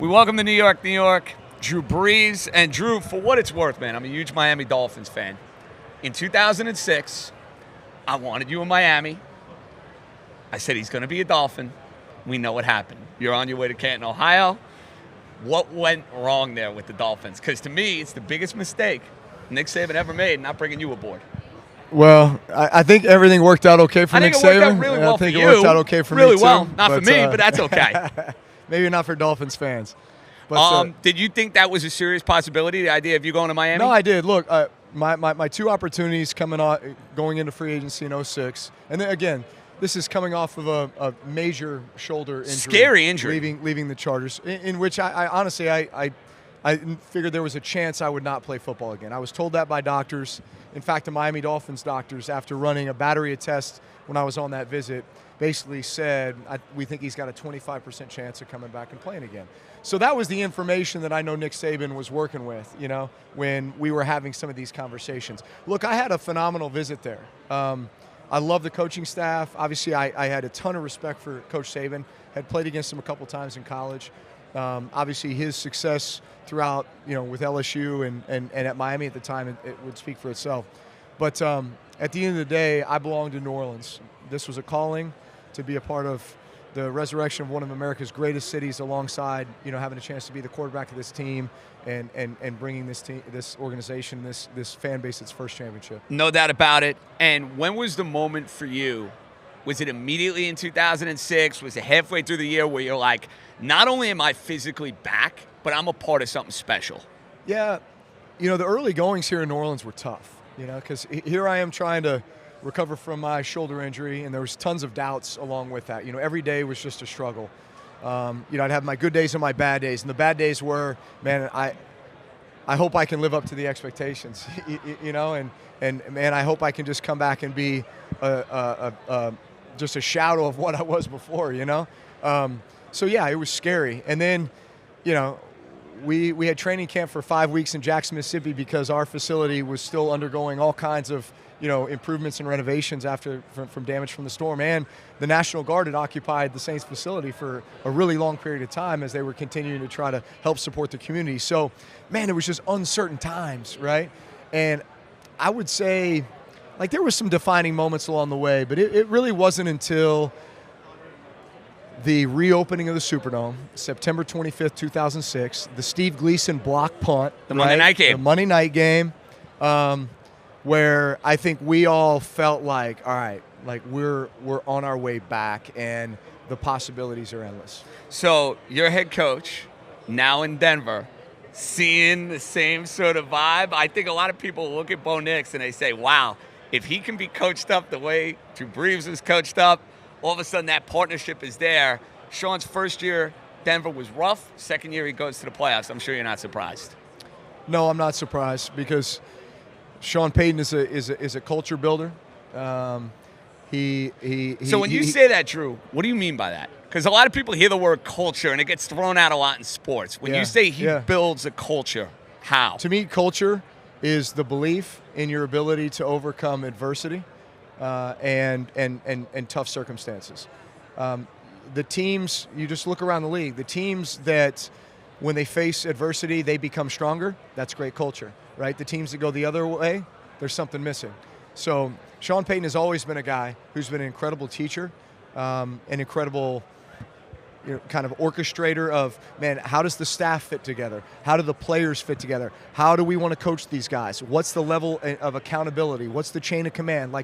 We welcome to New York, New York, Drew Brees. And Drew, for what it's worth, man, I'm a huge Miami Dolphins fan. In 2006, I wanted you in Miami. I said he's going to be a Dolphin. We know what happened. You're on your way to Canton, Ohio. What went wrong there with the Dolphins? Because to me, it's the biggest mistake Nick Saban ever made, not bringing you aboard. Well, I think everything worked out okay for Nick Saban. I think it worked out really well for you. I think it worked out okay for me, really too. well. Not for me, but that's okay. Maybe not for Dolphins fans. But, did you think that was a serious possibility, the idea of you going to Miami? No, I did. Look, my two opportunities going into free agency in 2006, and then again, this is coming off of a major shoulder injury. Scary injury. Leaving the Chargers, in which I honestly, I figured there was a chance I would not play football again. I was told that by doctors. In fact, the Miami Dolphins doctors, after running a battery of tests when I was on that visit, basically said, we think he's got a 25% chance of coming back and playing again. So that was the information that I know Nick Saban was working with, when we were having some of these conversations. Look, I had a phenomenal visit there. I love the coaching staff. Obviously, I had a ton of respect for Coach Saban. Had played against him a couple times in college. Obviously, his success throughout, with LSU and at Miami at the time, it would speak for itself. But at the end of the day, I belonged to New Orleans. This was a calling to be a part of the resurrection of one of America's greatest cities, alongside, having a chance to be the quarterback of this team and bringing this organization, this fan base its first championship. No doubt about it. And when was the moment for you? Was it immediately in 2006? Was it halfway through the year where you're like, not only am I physically back, but I'm a part of something special? Yeah. The early goings here in New Orleans were tough, because here I am trying to recover from my shoulder injury, and there was tons of doubts along with that. Every day was just a struggle. I'd have my good days and my bad days, and the bad days were, man, I hope I can live up to the expectations, and man, I hope I can just come back and be just a shadow of what I was before, So yeah, it was scary. And then, we had training camp for 5 weeks in Jackson, Mississippi, because our facility was still undergoing all kinds of improvements and renovations from damage from the storm. And the National Guard had occupied the Saints facility for a really long period of time as they were continuing to try to help support the community. So, man, it was just uncertain times, right? And I would say, there were some defining moments along the way, but it really wasn't until the reopening of the Superdome, September 25th, 2006, the Steve Gleason block punt. The Monday night game. The Monday night game. Where I think we all felt like, all right, we're on our way back, and the possibilities are endless. So your head coach, now in Denver, seeing the same sort of vibe. I think a lot of people look at Bo Nix and they say, wow, if he can be coached up the way Drew Brees was coached up, all of a sudden that partnership is there. Sean's first year, Denver was rough. Second year, he goes to the playoffs. I'm sure you're not surprised. No, I'm not surprised, because Sean Payton is a culture builder. So when you say that, Drew, what do you mean by that? Because a lot of people hear the word culture and it gets thrown out a lot in sports. When you say he builds a culture, how? To me, culture is the belief in your ability to overcome adversity and tough circumstances. The teams, you just look around the league, the teams that when they face adversity, they become stronger, that's great culture. Right? The teams that go the other way, there's something missing. So Sean Payton has always been a guy who's been an incredible teacher, an incredible kind of orchestrator of, man, how does the staff fit together? How do the players fit together? How do we want to coach these guys? What's the level of accountability? What's the chain of command?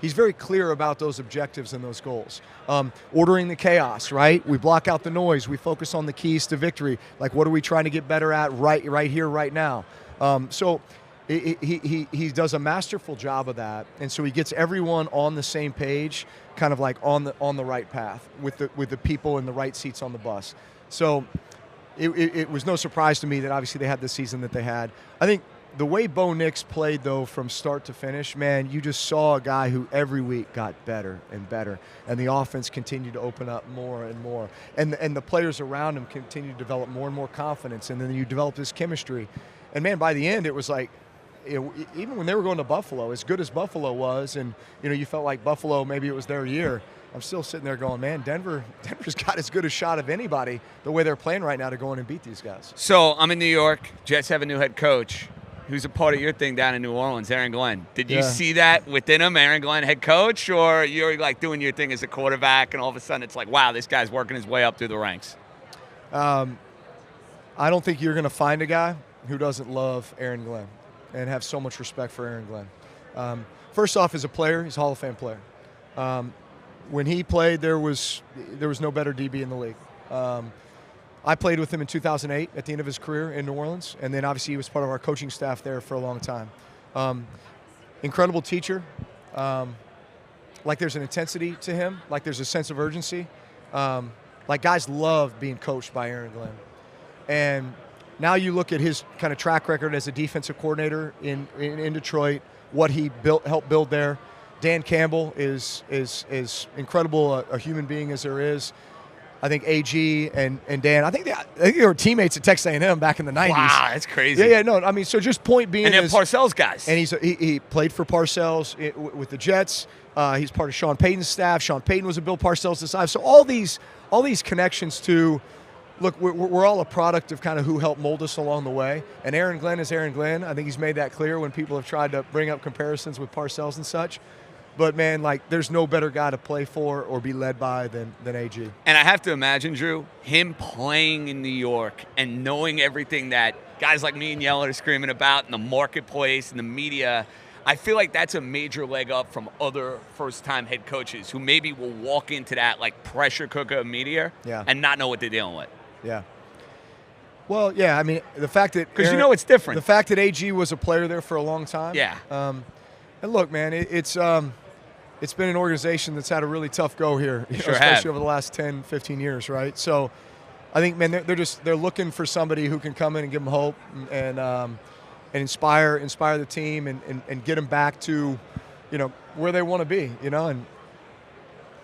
He's very clear about those objectives and those goals. Ordering the chaos, right? We block out the noise. We focus on the keys to victory. What are we trying to get better at right here, right now? So he does a masterful job of that, and so he gets everyone on the same page, kind of on the right path with the people in the right seats on the bus. So it was no surprise to me that obviously they had the season that they had. I think the way Bo Nix played, though, from start to finish, man, you just saw a guy who every week got better and better, and the offense continued to open up more and more, and the players around him continued to develop more and more confidence, and then you develop this chemistry. And, man, by the end, it was even when they were going to Buffalo, as good as Buffalo was, and, you felt like Buffalo, maybe it was their year, I'm still sitting there going, man, Denver's got as good a shot of anybody the way they're playing right now to go in and beat these guys. So I'm in New York. Jets have a new head coach who's a part of your thing down in New Orleans, Aaron Glenn. Did you see that within him, Aaron Glenn, head coach, or you're like doing your thing as a quarterback and all of a sudden it's like, wow, this guy's working his way up through the ranks? I don't think you're going to find a guy who doesn't love Aaron Glenn and have so much respect for Aaron Glenn. First off, as a player, he's a Hall of Fame player. When he played, there was no better DB in the league. I played with him in 2008 at the end of his career in New Orleans, and then obviously he was part of our coaching staff there for a long time. Incredible teacher. Like there's an intensity to him, like there's a sense of urgency. Like guys love being coached by Aaron Glenn. And now you look at his kind of track record as a defensive coordinator in Detroit, what he helped build there. Dan Campbell is incredible, a human being as there is. I think AG and Dan, I think they were teammates at Texas A&M back in the 90s. Wow, that's crazy. Yeah, no, I mean, so just point being, and then Parcells guys, and he played for Parcells with the Jets. He's part of Sean Payton's staff. Sean Payton was a Bill Parcells disciple. So all these connections to, look, we're all a product of kind of who helped mold us along the way. And Aaron Glenn is Aaron Glenn. I think he's made that clear when people have tried to bring up comparisons with Parcells and such. But, man, like, there's no better guy to play for or be led by than AG. And I have to imagine, Drew, him playing in New York and knowing everything that guys like me and Yeller are screaming about in the marketplace and the media, I feel like that's a major leg up from other first-time head coaches who maybe will walk into that, like, pressure cooker of media and not know what they're dealing with. Yeah. Well, yeah, I mean, the fact that – because you know it's different. The fact that AG was a player there for a long time. Yeah. And, look, man, it's been an organization that's had a really tough go here, especially over the last 10, 15 years, right? So I think, man, they're looking for somebody who can come in and give them hope and inspire the team and get them back to, where they want to be, and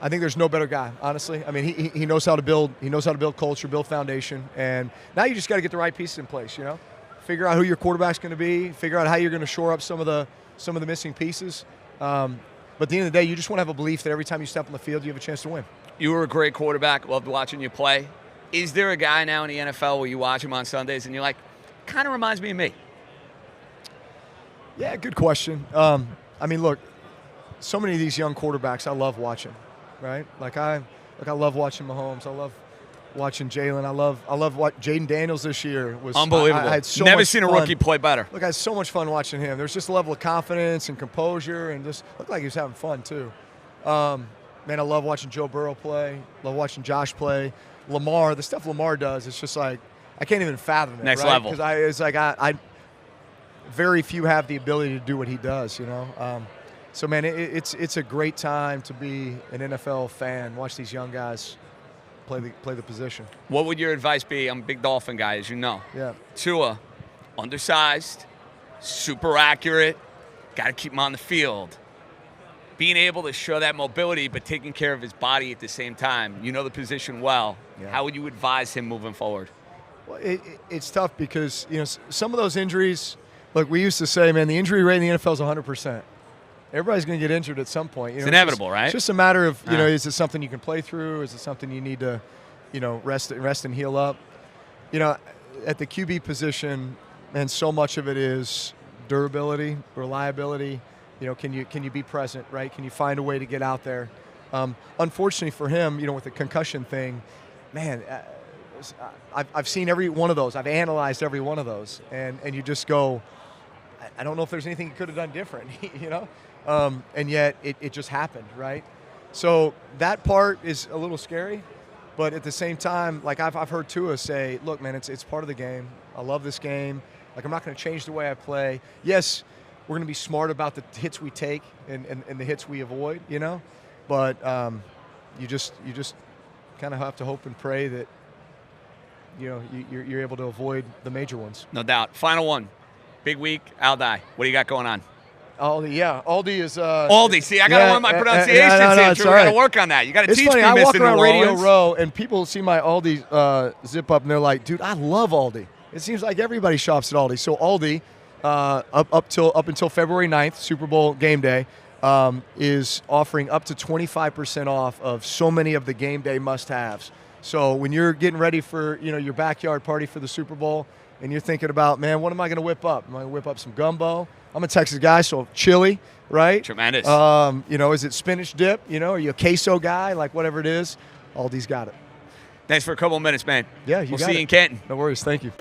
I think there's no better guy, honestly. I mean, he knows how to build culture, build foundation, and now you just got to get the right pieces in place, Figure out who your quarterback's going to be, figure out how you're going to shore up some of the missing pieces. But at the end of the day, you just want to have a belief that every time you step on the field, you have a chance to win. You were a great quarterback. Loved watching you play. Is there a guy now in the NFL where you watch him on Sundays and you're like, kind of reminds me of me? Yeah, good question. I mean, look, so many of these young quarterbacks I love watching, right? I love watching Mahomes. I love watching Jalen. I love what Jaden Daniels this year was unbelievable. I had so Never much seen a fun. rookie play better. Look, I had so much fun watching him. There's just a level of confidence and composure, and just looked like he was having fun too. Man, I love watching Joe Burrow play. Love watching Josh play. Lamar, the stuff Lamar does, it's just like I can't even fathom it. Next right? level. Because it's like I very few have the ability to do what he does. So man, it's a great time to be an NFL fan. Watch these young guys play the position. What would your advice be? I'm a big Dolphin guy, as you know. Yeah. Tua, undersized, super accurate, got to keep him on the field. Being able to show that mobility but taking care of his body at the same time. You know the position well. Yeah. How would you advise him moving forward? Well, it's tough because, some of those injuries, look, we used to say, man, the injury rate in the NFL is 100%. Everybody's going to get injured at some point. It's inevitable, right? It's just a matter of, is it something you can play through? Is it something you need to, rest and heal up? At the QB position, and so much of it is durability, reliability. Can you be present, right? Can you find a way to get out there? Unfortunately for him, with the concussion thing, man, I've seen every one of those. I've analyzed every one of those, and you just go, I don't know if there's anything he could have done different, and yet it just happened, right? So that part is a little scary, but at the same time, like I've heard Tua say, look, man, it's part of the game. I love this game. Like, I'm not going to change the way I play. Yes, we're going to be smart about the hits we take and the hits we avoid, but you just kind of have to hope and pray that you're able to avoid the major ones. No doubt. Final one. Big week, Aldi. What do you got going on? Aldi, yeah. Aldi is Aldi. See, I got to learn my pronunciations here, Drew. We got to work on that. You got to teach funny, me, I Mr. walk around New Radio Orleans. Row, and people see my Aldi zip up, and they're like, dude, I love Aldi. It seems like everybody shops at Aldi. So Aldi, up until February 9th, Super Bowl game day, is offering up to 25% off of so many of the game day must-haves. So when you're getting ready for your backyard party for the Super Bowl, and you're thinking about, man, what am I going to whip up? Am I going to whip up some gumbo? I'm a Texas guy, so chili, right? Tremendous. Is it spinach dip? Are you a queso guy? Like whatever it is, Aldi's got it. Thanks for a couple of minutes, man. Yeah, you we'll got see it. you in Canton. No worries. Thank you.